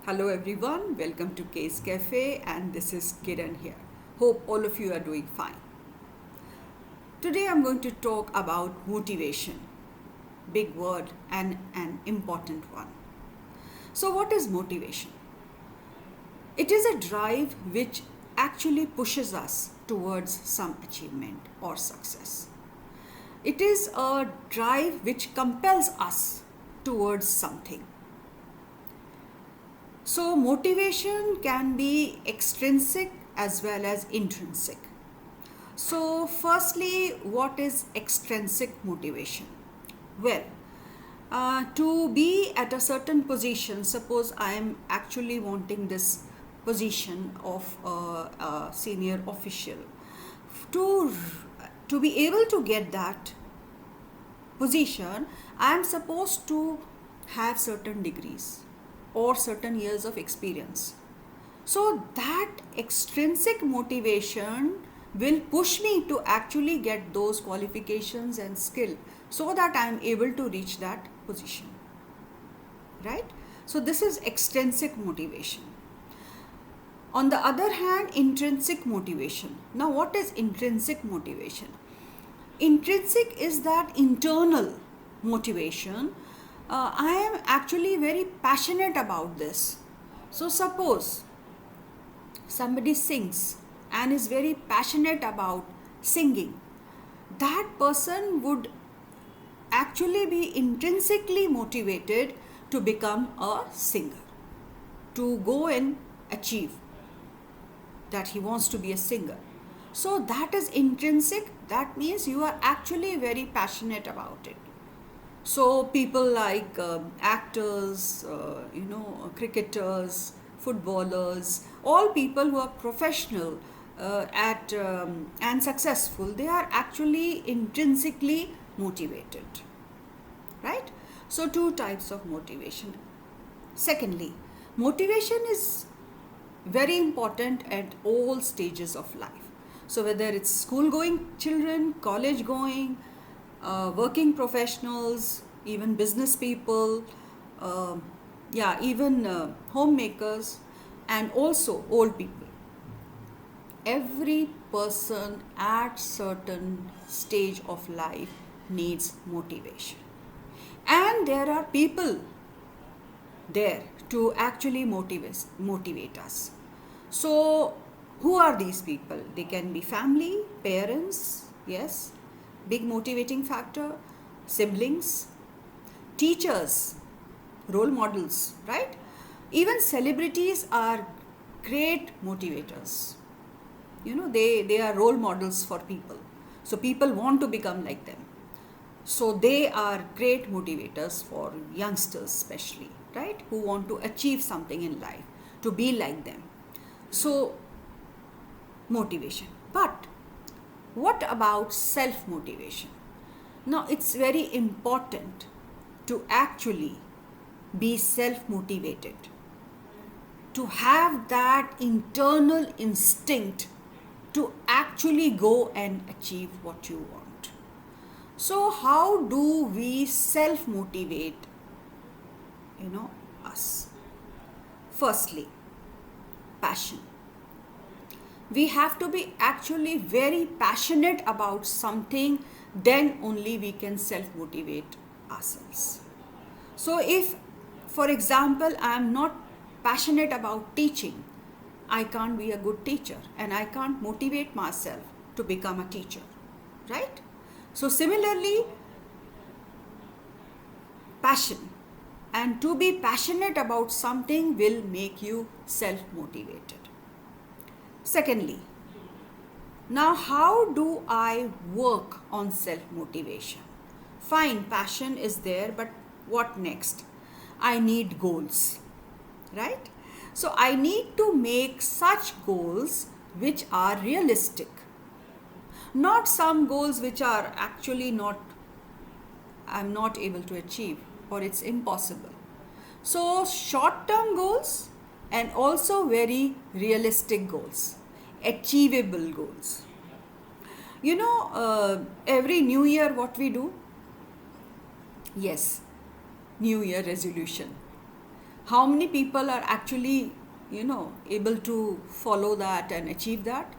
Hello everyone, welcome to Case Cafe and this is Kiran here. Hope all of you are doing fine. Today I'm going to talk about motivation. Big word and an important one. So what is motivation? It is a drive which actually pushes us towards some achievement or success. It is a drive which compels us towards something. So, motivation can be extrinsic as well as intrinsic. So, firstly, what is extrinsic motivation? Well, to be at a certain position, suppose I am actually wanting this position of a senior official. To, to be able to get that position, I am supposed to have certain degrees or certain years of experience. So that extrinsic motivation will push me to actually get those qualifications and skill so that I am able to reach that position. Right? So this is extrinsic motivation. On the other hand, intrinsic motivation. Now, what is intrinsic motivation? Intrinsic is that internal motivation. I am actually very passionate about this. So, suppose somebody sings and is very passionate about singing, that person would actually be intrinsically motivated to become a singer, to go and achieve that he wants to be a singer. So that is intrinsic, that means you are actually very passionate about it. So people like actors, cricketers, footballers, all people who are professional at and successful, they are actually intrinsically motivated, right? So two types of motivation. Secondly, motivation is very important at all stages of life. So whether it's school going children, college going, working professionals, even business people, even homemakers, and also old people. Every person at certain stage of life needs motivation. And there are people there to actually motivate us. So, who are these people? They can be family, parents, yes, big motivating factor, siblings, teachers, role models, right? Even celebrities are great motivators. They are role models for people. So, people want to become like them. So, they are great motivators for youngsters, especially, right? Who want to achieve something in life, to be like them. So, motivation. But what about self motivation? Now, it's very important to actually be self motivated, to have that internal instinct to actually go and achieve what you want. So, how do we self motivate, us? Firstly, passion. We have to be actually very passionate about something, then only we can self motivate ourselves. So, if, for example, I am not passionate about teaching, I can't be a good teacher and I can't motivate myself to become a teacher, right? So, similarly, passion, and to be passionate about something will make you self motivated. Secondly, now how do I work on self motivation? Fine, passion is there, but what next? I need goals, right? So I need to make such goals which are realistic, not some goals which are actually not, I'm not able to achieve or it's impossible. So, short term goals and also very realistic goals, achievable goals. Every new year, what we do? Yes, new year resolution. How many people are actually, able to follow that and achieve that?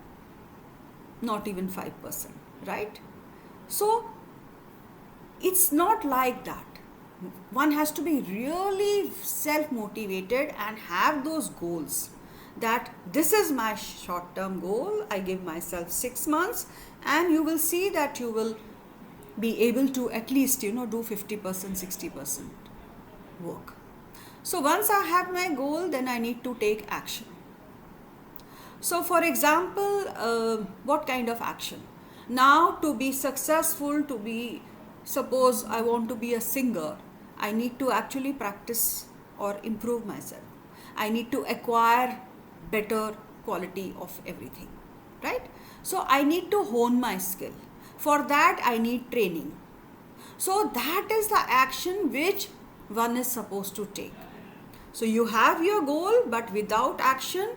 Not even 5%, right? So it's not like that. One has to be really self motivated and have those goals, that this is my short term goal. I give myself 6 months, and you will see that you will be able to at least, do 50%, 60% work. So once I have my goal, then I need to take action. So for example, what kind of action? Now, to be successful, suppose I want to be a singer, I need to actually practice or improve myself. I need to acquire better quality of everything, right? So I need to hone my skill. For that, I need training. So that is the action which one is supposed to take. So you have your goal, but without action,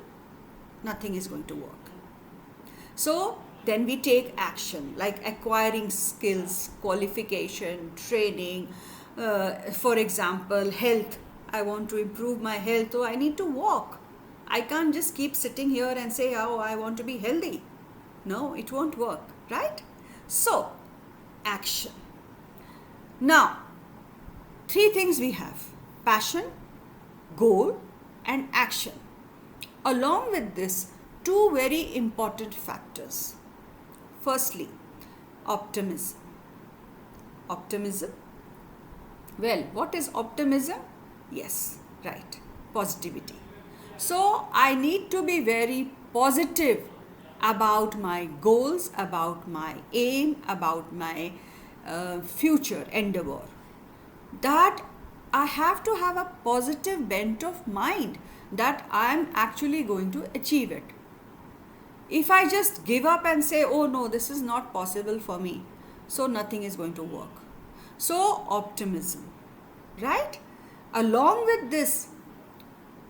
nothing is going to work. So then we take action, like acquiring skills, qualification, training. For example, health. I want to improve my health, so I need to walk. I can't just keep sitting here and say, oh, I want to be healthy. No, it won't work, right? So, action. Now, 3 things we have: passion, goal, and action. Along with this, 2 very important factors. Firstly, optimism. Optimism. Well, what is optimism? Yes, right, positivity. So I need to be very positive about my goals, about my aim, about my future endeavor. That I have to have a positive bent of mind that I am actually going to achieve it. If I just give up and say, oh no, this is not possible for me, so nothing is going to work. So, optimism, right? Along with this,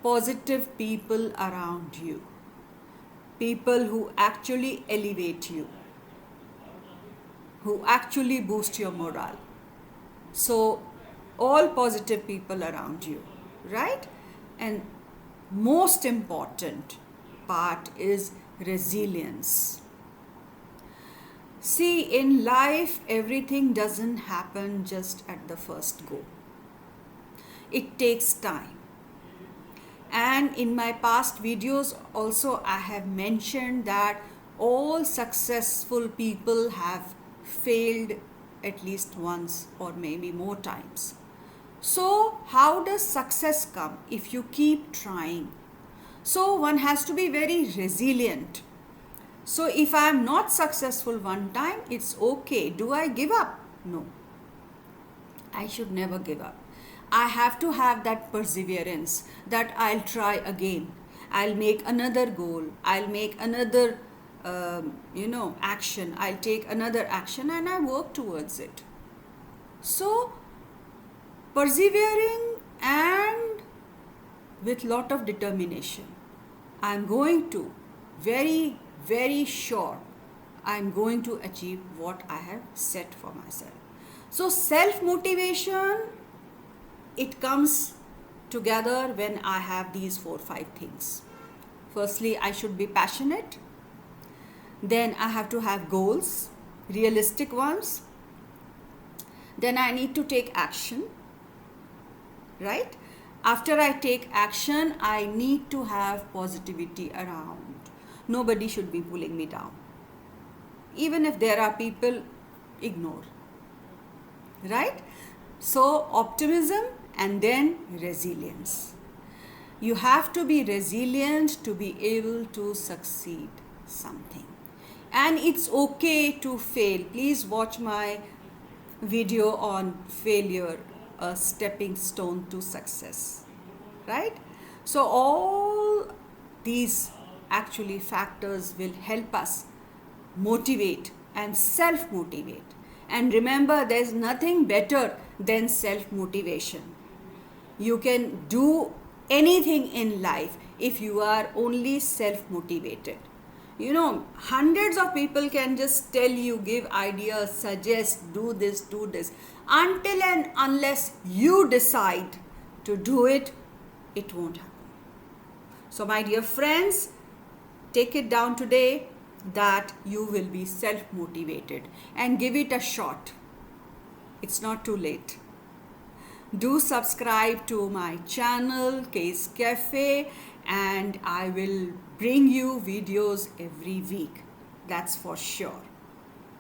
positive people around you, people who actually elevate you, who actually boost your morale. So, all positive people around you, right? And most important part is resilience. See, in life, everything doesn't happen just at the first go. It takes time. And in my past videos also, I have mentioned that all successful people have failed at least once or maybe more times. So, how does success come? If you keep trying. So, one has to be very resilient. So, if I am not successful one time, it's okay. Do I give up? No. I should never give up. I have to have that perseverance, that I'll try again. I'll make another goal. I'll make another, action. I'll take another action and I work towards it. So, persevering and with lot of determination, I'm going to very, very sure I'm going to achieve what I have set for myself. So self-motivation, it comes together when I have these 4-5 things. Firstly, I should be passionate. Then I have to have goals, realistic ones. Then I need to take action, right? After I take action, I need to have positivity around. Nobody should be pulling me down. Even if there are people, ignore. Right? So, optimism and then resilience. You have to be resilient to be able to succeed something. And it's okay to fail. Please watch my video on failure, a stepping stone to success. Right? So, all these actually factors will help us motivate and self-motivate. And remember, there's nothing better than self-motivation. You can do anything in life if you are only self-motivated. Hundreds of people can just tell you, give ideas, suggest, do this, do this. Until and unless you decide to do it, it won't happen. So, my dear friends, take it down today that you will be self motivated and give it a shot. It's not too late. Do subscribe to my channel Case Cafe, and I will bring you videos every week. That's for sure.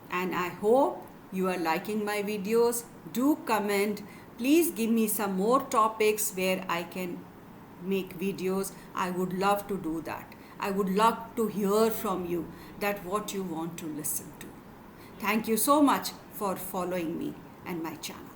And I hope you are liking my videos. Do comment. Please give me some more topics where I can make videos. I would love to do that. I would love to hear from you that what you want to listen to. Thank you so much for following me and my channel.